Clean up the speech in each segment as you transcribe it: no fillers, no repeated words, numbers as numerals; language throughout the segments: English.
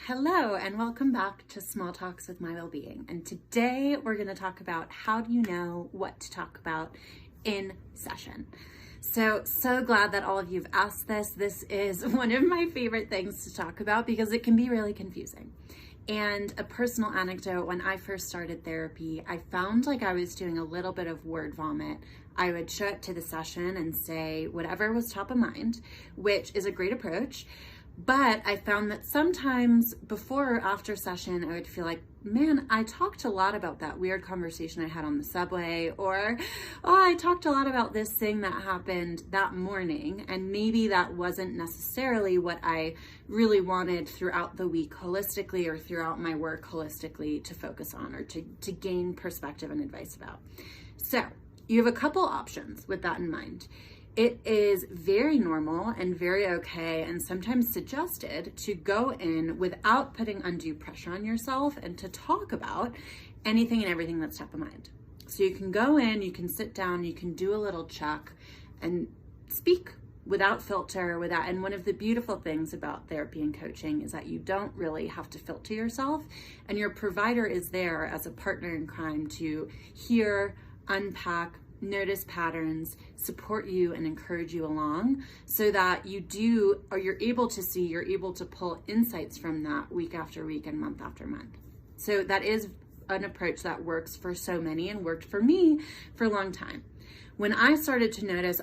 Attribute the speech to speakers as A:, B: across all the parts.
A: Hello and welcome back to Small Talks with MyWellbeing. And today we're going to talk about how do you know what to talk about in session. So glad that all of you have asked this. This is one of my favorite things to talk about because it can be really confusing. And a personal anecdote, when I first started therapy, I found like I was doing a little bit of word vomit. I would show up to the session and say whatever was top of mind, which is a great approach. But I found that sometimes before or after session, I would feel like, man, I talked a lot about that weird conversation I had on the subway, or, oh, I talked a lot about this thing that happened that morning, and maybe that wasn't necessarily what I really wanted throughout the week holistically or throughout my work holistically to focus on or to gain perspective and advice about. So you have a couple options with that in mind. It is very normal and very okay and sometimes suggested to go in without putting undue pressure on yourself and to talk about anything and everything that's top of mind. So you can go in, you can sit down, you can do a little check and speak without filter, and one of the beautiful things about therapy and coaching is that you don't really have to filter yourself, and your provider is there as a partner in crime to hear, unpack, notice patterns, support you and encourage you along so that you're able to pull insights from that week after week and month after month. So that is an approach that works for so many and worked for me for a long time. When I started to notice,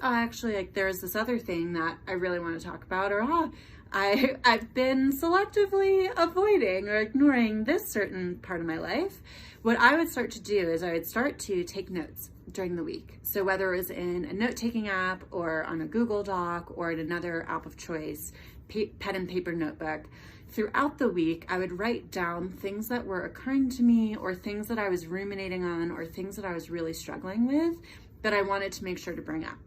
A: there's this other thing that I really want to talk about, or I've been selectively avoiding or ignoring this certain part of my life, what I would start to do is I would start to take notes during the week. So whether it was in a note-taking app or on a Google Doc or in another app of choice, pen and paper notebook, throughout the week, I would write down things that were occurring to me or things that I was ruminating on or things that I was really struggling with that I wanted to make sure to bring up.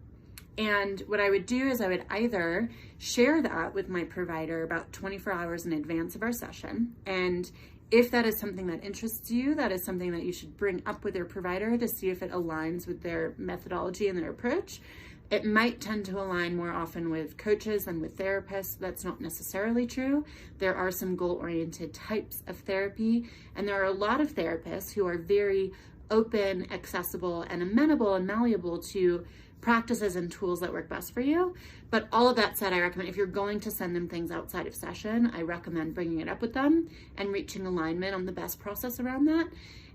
A: And what I would do is I would either share that with my provider about 24 hours in advance of our session. And if that is something that interests you, that is something that you should bring up with your provider to see if it aligns with their methodology and their approach. It might tend to align more often with coaches than with therapists. That's not necessarily true. There are some goal-oriented types of therapy, and there are a lot of therapists who are very open, accessible, and amenable and malleable to practices and tools that work best for you. But all of that said, I recommend if you're going to send them things outside of session, I recommend bringing it up with them and reaching alignment on the best process around that.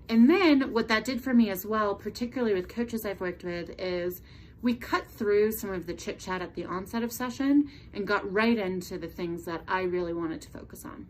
A: And then what that did for me as well, particularly with coaches I've worked with, is we cut through some of the chit chat at the onset of session and got right into the things that I really wanted to focus on.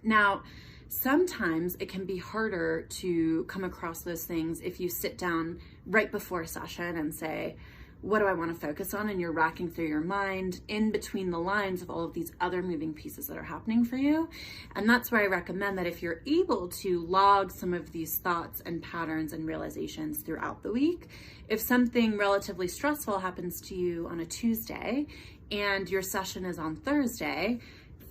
A: Now, sometimes it can be harder to come across those things if you sit down right before session and say, what do I want to focus on? And you're racking through your mind in between the lines of all of these other moving pieces that are happening for you. And that's where I recommend that if you're able to log some of these thoughts and patterns and realizations throughout the week, if something relatively stressful happens to you on a Tuesday and your session is on Thursday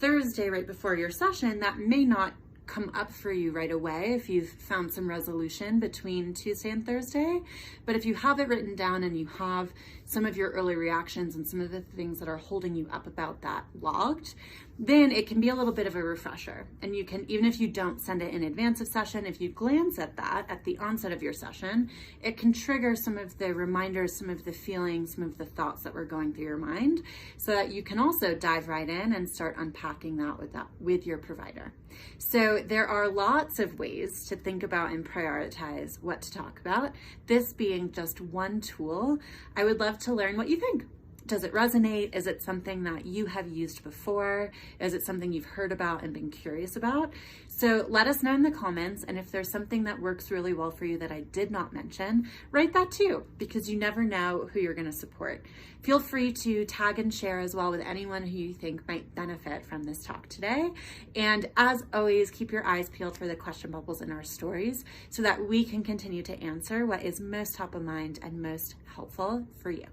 A: right before your session, that may not come up for you right away if you've found some resolution between Tuesday and Thursday. But if you have it written down and you have some of your early reactions and some of the things that are holding you up about that logged, then it can be a little bit of a refresher. And you can, even if you don't send it in advance of session, if you glance at that at the onset of your session, it can trigger some of the reminders, some of the feelings, some of the thoughts that were going through your mind, so that you can also dive right in and start unpacking that with your provider. So there are lots of ways to think about and prioritize what to talk about. This being just one tool, I would love to learn what you think. Does it resonate? Is it something that you have used before? Is it something you've heard about and been curious about? So let us know in the comments, and if there's something that works really well for you that I did not mention, write that too, because you never know who you're going to support. Feel free to tag and share as well with anyone who you think might benefit from this talk today. And as always, keep your eyes peeled for the question bubbles in our stories so that we can continue to answer what is most top of mind and most helpful for you.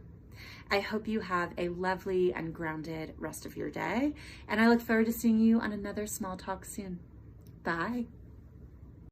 A: I hope you have a lovely and grounded rest of your day, and I look forward to seeing you on another small talk soon. Bye.